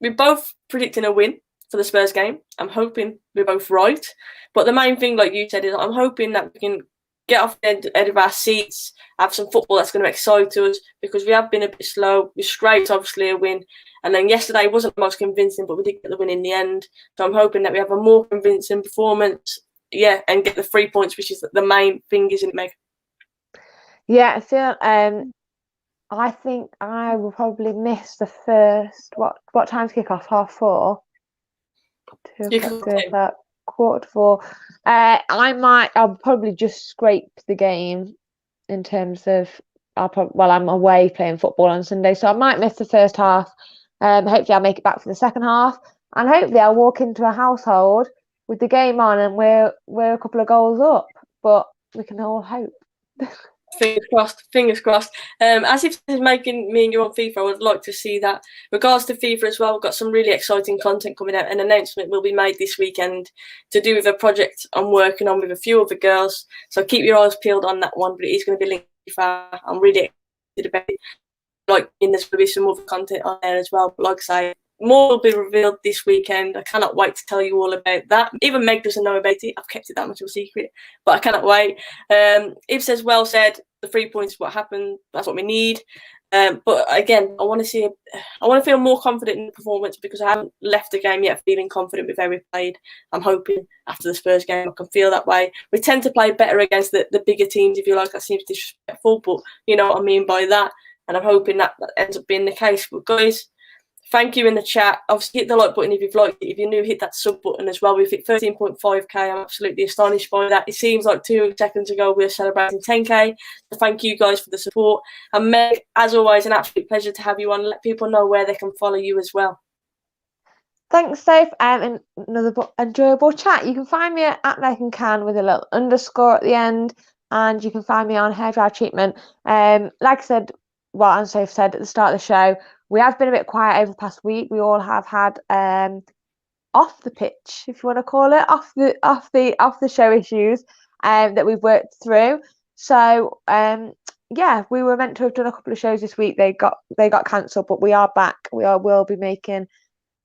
we're both predicting a win for the Spurs game. I'm hoping we're both right. But the main thing, like you said, is I'm hoping that we can get off the edge of our seats, have some football that's going to excite us, because we have been a bit slow. We scraped, obviously, a win. And then yesterday wasn't the most convincing, but we did get the win in the end. So I'm hoping that we have a more convincing performance, and get the 3 points, which is the main thing, isn't it, Meg? Yeah, I feel I think I will probably miss the first. What time's kick off? 4:30. 2 o'clock, 3 o'clock, 3:45. I'll probably just scrape the game in terms of I'm away playing football on Sunday, so I might miss the first half. Hopefully I'll make it back for the second half, and hopefully I'll walk into a household with the game on and we're a couple of goals up. But we can all hope. Fingers crossed. Fingers crossed. As if this is making me and you on FIFA, I would like to see that. Regards to FIFA as well, we've got some really exciting content coming out. An announcement will be made this weekend to do with a project I'm working on with a few other girls. So keep your eyes peeled on that one. But it is going to be linked to FIFA. I'm really excited about it. There's going to be some other content on there as well. But like I say, more will be revealed this weekend. I cannot wait to tell you all about that. Even Meg doesn't know about it. I've kept it that much of a secret, but I cannot wait. Ib says, well said. The 3 points, what happened, that's what we need. But again, I want to feel more confident in the performance because I haven't left the game yet feeling confident with how we played. I'm hoping after the Spurs game I can feel that way. We tend to play better against the bigger teams, if you like. That seems disrespectful, but you know what I mean by that. And I'm hoping that ends up being the case. But guys, thank you in the chat. Obviously, hit the like button if you've liked it. If you're new, hit that sub button as well. We've hit 13.5k. I'm absolutely astonished by that. It seems like 2 seconds ago we were celebrating 10k. So thank you guys for the support. And Meg, as always, an absolute pleasure to have you on. Let people know where they can follow you as well. Thanks, Soph. And another enjoyable chat. You can find me at @MegandCan with a little underscore at the end. And you can find me on hairdryer treatment. Like I said, and Soph said at the start of the show, we have been a bit quiet over the past week. We all have had off the pitch, if you want to call it, off the show issues that we've worked through. So we were meant to have done a couple of shows this week. They got cancelled, but we are back. We'll be making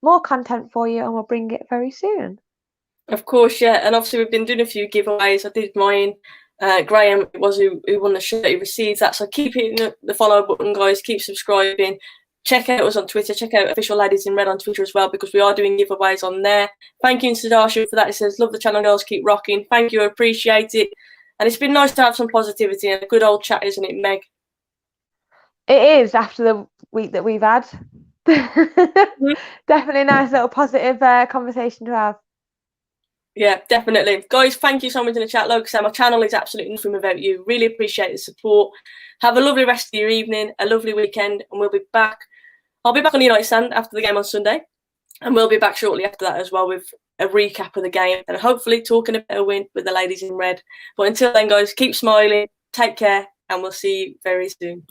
more content for you, and we'll bring it very soon. Of course, yeah. And obviously we've been doing a few giveaways. I did mine. Graham was who won the shirt. He received that. So keep hitting the follow button, guys. Keep subscribing. Check out us on Twitter. Check out Official Ladies in Red on Twitter as well, because we are doing giveaways on there. Thank you, Sadasha, for that. It says, love the channel, girls. Keep rocking. Thank you. I appreciate it. And it's been nice to have some positivity and a good old chat, isn't it, Meg? It is, after the week that we've had. Definitely a nice little positive conversation to have. Yeah, definitely. Guys, thank you so much in the chat. Like I said, my channel is absolutely nothing without you. Really appreciate the support. Have a lovely rest of your evening, a lovely weekend, and we'll be back. I'll be back on the United Stand after the game on Sunday, and we'll be back shortly after that as well with a recap of the game and hopefully talking about a win with the ladies in red. But until then, guys, keep smiling, take care, and we'll see you very soon.